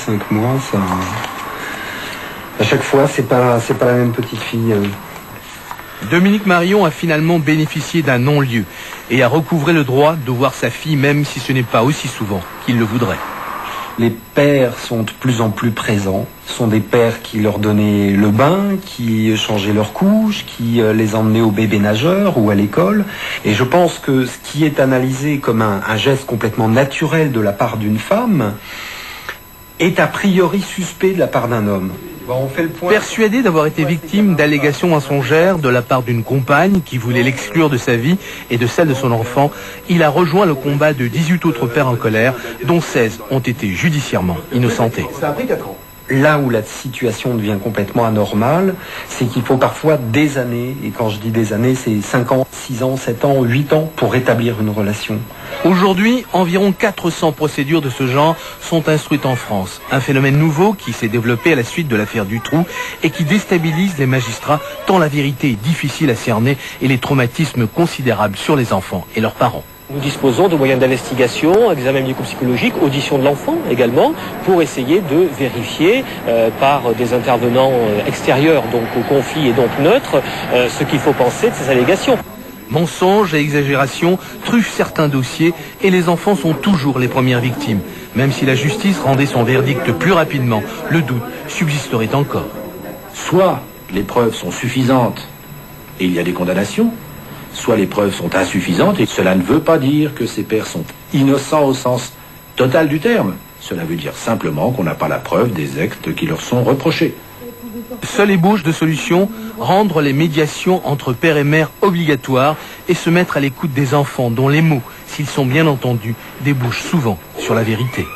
5 mois, ça... À chaque fois, c'est pas la même petite fille. Dominique Marion a finalement bénéficié d'un non-lieu et a recouvré le droit de voir sa fille, même si ce n'est pas aussi souvent qu'il le voudrait. Les pères sont de plus en plus présents. Ce sont des pères qui leur donnaient le bain, qui changeaient leurs couches, qui les emmenaient au bébé nageur ou à l'école. Et je pense que ce qui est analysé comme un geste complètement naturel de la part d'une femme est a priori suspect de la part d'un homme. Bon, on fait le point. Persuadé d'avoir été victime d'allégations mensongères de la part d'une compagne qui voulait l'exclure de sa vie et de celle de son enfant, il a rejoint le combat de 18 autres pères en colère, dont 16 ont été judiciairement innocentés. Ça a pris 4 ans. Là où la situation devient complètement anormale, c'est qu'il faut parfois des années, et quand je dis des années, c'est 5 ans, 6 ans, 7 ans, 8 ans, pour rétablir une relation. Aujourd'hui, environ 400 procédures de ce genre sont instruites en France. Un phénomène nouveau qui s'est développé à la suite de l'affaire Dutroux et qui déstabilise les magistrats tant la vérité est difficile à cerner et les traumatismes considérables sur les enfants et leurs parents. Nous disposons de moyens d'investigation, examen médico-psychologique, audition de l'enfant également, pour essayer de vérifier par des intervenants extérieurs, donc au conflit et donc neutres, ce qu'il faut penser de ces allégations. Mensonges et exagérations truffent certains dossiers et les enfants sont toujours les premières victimes. Même si la justice rendait son verdict plus rapidement, le doute subsisterait encore. Soit les preuves sont suffisantes et il y a des condamnations, soit les preuves sont insuffisantes et cela ne veut pas dire que ces pères sont innocents au sens total du terme. Cela veut dire simplement qu'on n'a pas la preuve des actes qui leur sont reprochés. Seule ébauche de solution, rendre les médiations entre père et mère obligatoires et se mettre à l'écoute des enfants dont les mots, s'ils sont bien entendus, débouchent souvent sur la vérité.